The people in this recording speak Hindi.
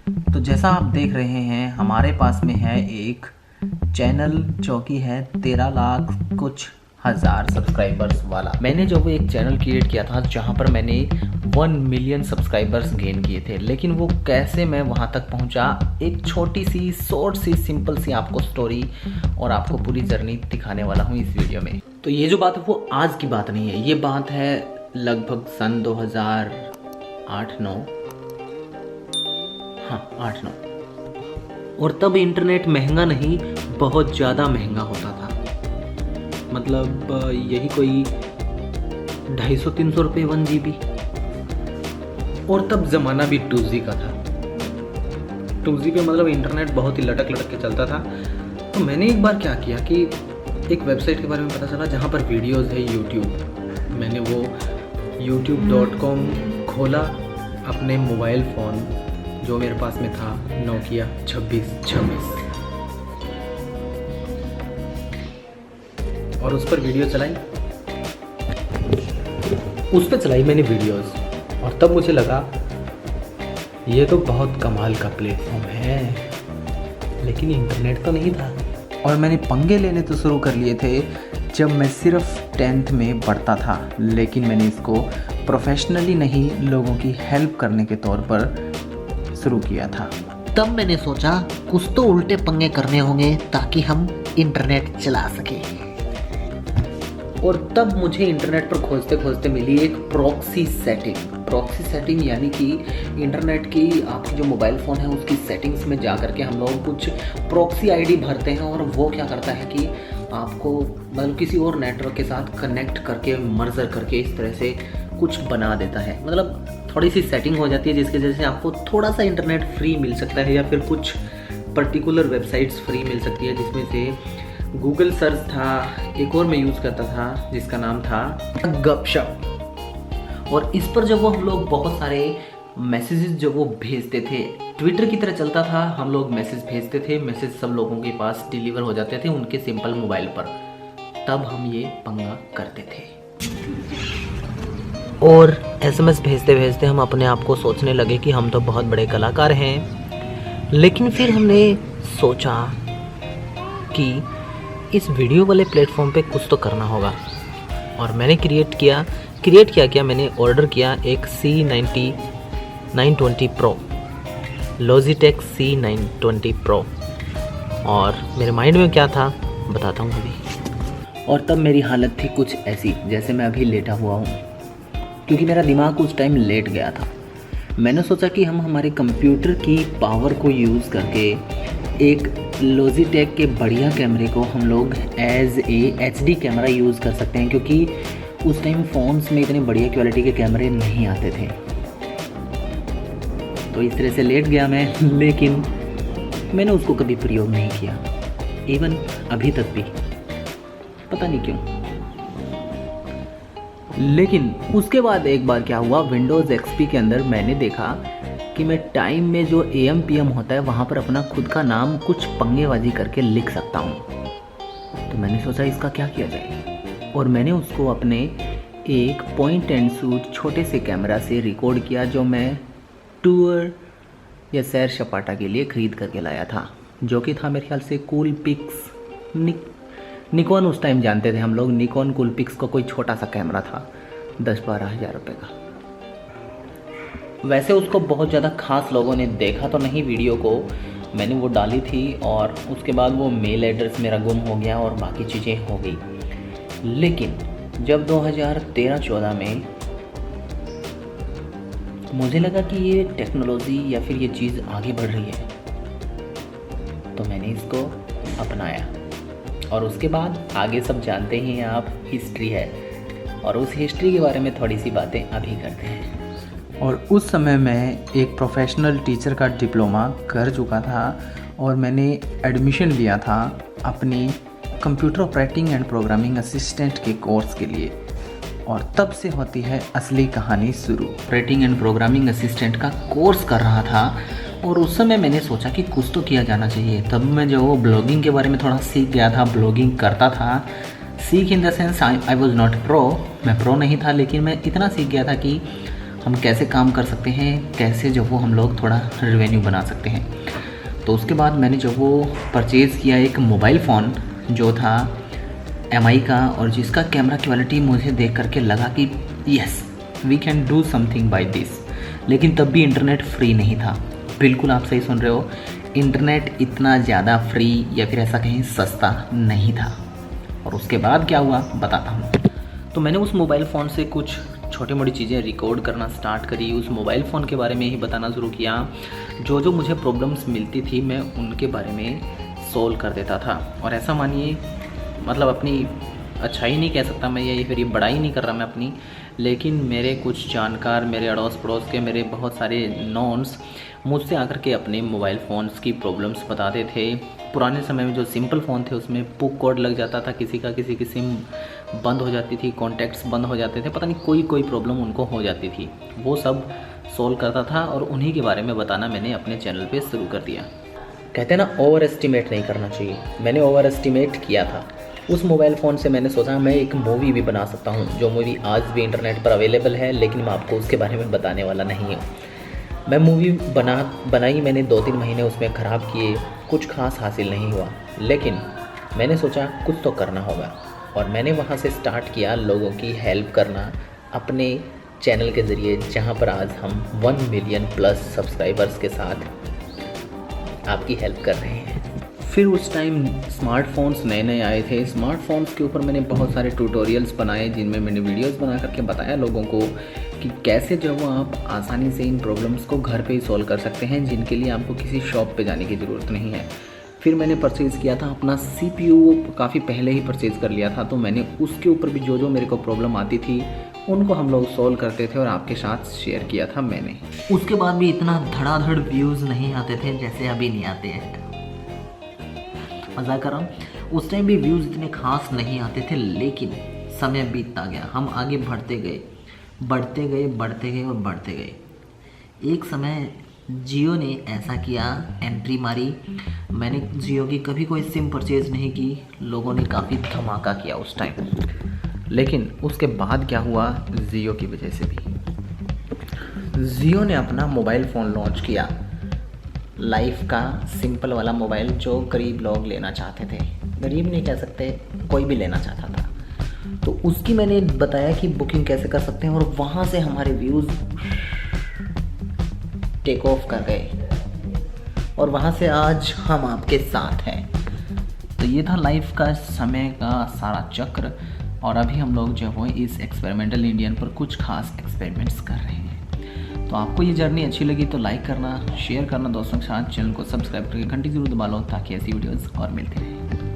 तो जैसा आप देख रहे हैं हमारे पास में है एक चैनल जो कि है 13 लाख कुछ हज़ार सब्सक्राइबर्स वाला। मैंने जो वो एक चैनल क्रिएट किया था जहाँ पर मैंने 1 मिलियन सब्सक्राइबर्स गेन किए थे, लेकिन वो कैसे मैं वहाँ तक पहुँचा, एक छोटी सी शॉर्ट सी सिंपल सी आपको स्टोरी और आपको पूरी जर्नी दिखाने वाला हूँ इस वीडियो में। तो ये जो बात है वो आज की बात नहीं है, ये बात है लगभग सन 2008-9, हाँ 8-9। और तब इंटरनेट महंगा नहीं, बहुत ज़्यादा महंगा होता था। मतलब यही कोई 250-300 रुपये 1 GB। और तब ज़माना भी 2G का था। 2G पे मतलब इंटरनेट बहुत ही लटक लटक के चलता था। तो मैंने एक बार क्या किया कि एक वेबसाइट के बारे में पता चला जहाँ पर वीडियोस है यूट्यूब। मैंने वो youtube.com खोला अपने मोबाइल फ़ोन जो मेरे पास में था, नोकिया 2626, और उस पर वीडियो चलाई। उस पर चलाई मैंने वीडियोस, और तब मुझे लगा ये तो बहुत कमाल का प्लेटफॉर्म है, लेकिन इंटरनेट तो नहीं था। और मैंने पंगे लेने तो शुरू कर लिए थे जब मैं सिर्फ 10th में पढ़ता था, लेकिन मैंने इसको प्रोफेशनली नहीं, लोगों की हेल्प करने के तौर पर शुरू किया था। तब मैंने सोचा कुछ तो उल्टे पंगे करने होंगे ताकि हम इंटरनेट चला सके। और तब मुझे इंटरनेट पर खोजते खोजते मिली एक प्रॉक्सी सेटिंग। प्रॉक्सी सेटिंग यानी कि इंटरनेट की आपकी जो मोबाइल फ़ोन है उसकी सेटिंग्स में जा कर के हम लोग कुछ प्रॉक्सी आईडी भरते हैं, और वो क्या करता है कि आपको मतलब किसी और नेटवर्क के साथ कनेक्ट करके मर्जर करके इस तरह से कुछ बना देता है। मतलब थोड़ी सी सेटिंग हो जाती है जिसकी वजह से आपको थोड़ा सा इंटरनेट फ्री मिल सकता है, या फिर कुछ पर्टिकुलर वेबसाइट्स फ्री मिल सकती है, जिसमें से गूगल सर्च था, एक और मैं यूज़ करता था जिसका नाम था गपशप। और इस पर जब वो हम लोग बहुत सारे मैसेजेस जो वो भेजते थे, ट्विटर की तरह चलता था, हम लोग मैसेज भेजते थे, मैसेज सब लोगों के पास डिलीवर हो जाते थे उनके सिंपल मोबाइल पर। तब हम ये पंगा करते थे। और SMS भेजते भेजते हम अपने आप को सोचने लगे कि हम तो बहुत बड़े कलाकार हैं। लेकिन फिर हमने सोचा कि इस वीडियो वाले प्लेटफॉर्म पे कुछ तो करना होगा, और मैंने क्रिएट किया मैंने ऑर्डर किया एक C90 920 Pro, Logitech C920 Pro। और मेरे माइंड में क्या था बताता हूँ अभी। और तब मेरी हालत थी कुछ ऐसी जैसे मैं अभी लेटा हुआ हूँ, क्योंकि मेरा दिमाग उस टाइम लेट गया था। मैंने सोचा कि हम हमारे कंप्यूटर की पावर को यूज़ करके एक Logitech के बढ़िया कैमरे को हम लोग as a HD camera use कर सकते हैं, क्योंकि उस टाइम फ़ोन्स में इतने बढ़िया क्वालिटी के कैमरे नहीं आते थे। तो इस तरह से लेट गया मैं, लेकिन मैंने उसको कभी प्रयोग नहीं किया, इवन अभी तक भी, पता नहीं क्यों। लेकिन उसके बाद एक बार क्या हुआ, विंडोज़ XP के अंदर मैंने देखा कि मैं टाइम में जो AM PM होता है वहाँ पर अपना खुद का नाम कुछ पंगेबाजी करके लिख सकता हूँ। तो मैंने सोचा इसका क्या किया जाए, और मैंने उसको अपने एक पॉइंट एंड शूट छोटे से कैमरा से रिकॉर्ड किया, जो मैं टूर या सैर सपाटा के लिए ख़रीद करके लाया था, जो कि था मेरे ख्याल से कूल पिक्स। निकॉन उस टाइम जानते थे हम लोग, निकॉन कूल पिक्स का कोई छोटा सा कैमरा था 10-12 हज़ार रुपये का। वैसे उसको बहुत ज़्यादा खास लोगों ने देखा तो नहीं वीडियो को, मैंने वो डाली थी और उसके बाद वो मेल एड्रेस मेरा गुम हो गया और बाकी चीज़ें हो गई। लेकिन जब 2013-14 में मुझे लगा कि ये टेक्नोलॉजी या फिर ये चीज़ आगे बढ़ रही है, तो मैंने इसको अपनाया। और उसके बाद आगे सब जानते ही हैं आप, हिस्ट्री है, और उस हिस्ट्री के बारे में थोड़ी सी बातें अभी करते हैं। और उस समय मैं एक प्रोफेशनल टीचर का डिप्लोमा कर चुका था, और मैंने एडमिशन लिया था अपनी computer operating and programming assistant के कोर्स के लिए। और तब से होती है असली कहानी शुरू। ऑपरेटिंग एंड प्रोग्रामिंग असिस्टेंट का कोर्स कर रहा था, और उस समय मैंने सोचा कि कुछ तो किया जाना चाहिए। तब मैं जो ब्लॉगिंग के बारे में थोड़ा सीख गया था, ब्लॉगिंग करता था। सीख in the sense I was not pro, मैं प्रो नहीं था, लेकिन मैं इतना सीख गया था कि हम कैसे काम कर सकते हैं, कैसे जब वो हम लोग थोड़ा रेवेन्यू बना सकते हैं। तो उसके बाद मैंने जब वो परचेज़ किया एक मोबाइल फ़ोन जो था MI का, और जिसका कैमरा क्वालिटी मुझे देख करके लगा कि yes we can do something by this. लेकिन तब भी इंटरनेट फ्री नहीं था। बिल्कुल आप सही सुन रहे हो, इंटरनेट इतना ज़्यादा फ्री या फिर ऐसा कहीं सस्ता नहीं था। और उसके बाद क्या हुआ बताता हूँ। तो मैंने उस मोबाइल फ़ोन से कुछ छोटी मोटी चीज़ें रिकॉर्ड करना स्टार्ट करी। उस मोबाइल फ़ोन के बारे में ही बताना शुरू किया। जो जो मुझे प्रॉब्लम्स मिलती थी मैं उनके बारे में सोल्व कर देता था। और ऐसा मानिए, मतलब अपनी अच्छाई नहीं कह सकता मैं, ये फिर ये बड़ाई नहीं कर रहा मैं अपनी, लेकिन मेरे कुछ जानकार, मेरे अड़ोस पड़ोस के, मेरे बहुत सारे नॉन्स मुझसे आकर के अपने मोबाइल फ़ोन्स की प्रॉब्लम्स बताते थे। पुराने समय में जो सिंपल फ़ोन थे उसमें पुक कोड लग जाता था, किसी की सिम बंद हो जाती थी, कॉन्टैक्ट्स बंद हो जाते थे, पता नहीं कोई प्रॉब्लम उनको हो जाती थी। वो सब सोल्व करता था और उन्हीं के बारे में बताना मैंने अपने चैनल पे शुरू कर दिया। कहते हैं ना, ओवर एस्टिमेट नहीं करना चाहिए। मैंने ओवर एस्टिमेट किया था। उस मोबाइल फ़ोन से मैंने सोचा मैं एक मूवी भी बना सकता हूँ, जो मूवी आज भी इंटरनेट पर अवेलेबल है, लेकिन मैं आपको उसके बारे में बताने वाला नहीं हूँ। मैं मूवी बनाई मैंने 2-3 महीने उसमें ख़राब किए, कुछ खास हासिल नहीं हुआ, लेकिन मैंने सोचा कुछ तो करना होगा। और मैंने वहाँ से स्टार्ट किया लोगों की हेल्प करना अपने चैनल के ज़रिए, जहाँ पर आज हम 1 मिलियन प्लस सब्सक्राइबर्स के साथ आपकी हेल्प कर रहे हैं। फिर उस टाइम स्मार्टफोन्स नए नए आए थे। स्मार्टफोन्स के ऊपर मैंने बहुत सारे ट्यूटोरियल्स बनाए, जिनमें मैंने वीडियोस बना करके बताया लोगों को कि कैसे जो वो आप आसानी से इन प्रॉब्लम्स को घर पे ही सॉल्व कर सकते हैं, जिनके लिए आपको किसी शॉप पे जाने की ज़रूरत नहीं है। फिर मैंने परचेज़ किया था अपना CPU, काफ़ी पहले ही परचेज़ कर लिया था, तो मैंने उसके ऊपर भी जो मेरे को प्रॉब्लम आती थी उनको हम लोग सॉल्व करते थे और आपके साथ शेयर किया था मैंने। उसके बाद भी इतना धड़ाधड़ व्यूज़ नहीं आते थे जैसे अभी नहीं आते हैं, मजाक कर रहा हूँ। उस टाइम भी व्यूज़ इतने खास नहीं आते थे, लेकिन समय बीतता गया, हम आगे बढ़ते गए और बढ़ते गए। एक समय जियो ने ऐसा किया, एंट्री मारी। मैंने जियो की कभी कोई सिम परचेज़ नहीं की, लोगों ने काफ़ी धमाका किया उस टाइम। लेकिन उसके बाद क्या हुआ, जियो की वजह से भी जियो ने अपना मोबाइल फ़ोन लॉन्च किया, लाइफ का सिंपल वाला मोबाइल, जो गरीब लोग लेना चाहते थे। गरीब नहीं कह सकते, कोई भी लेना चाहता था। तो उसकी मैंने बताया कि बुकिंग कैसे कर सकते हैं, और वहाँ से हमारे व्यूज़ टेक ऑफ कर गए, और वहाँ से आज हम आपके साथ हैं। तो ये था लाइफ का समय का सारा चक्र, और अभी हम लोग जो है इस एक्सपेरिमेंटल इंडियन पर कुछ खास एक्सपेरिमेंट्स कर रहे हैं। तो आपको ये जर्नी अच्छी लगी तो लाइक करना, शेयर करना दोस्तों के साथ, चैनल को सब्सक्राइब करके घंटी जरूर दबा लो, ताकि ऐसी वीडियोस और मिलती रहें।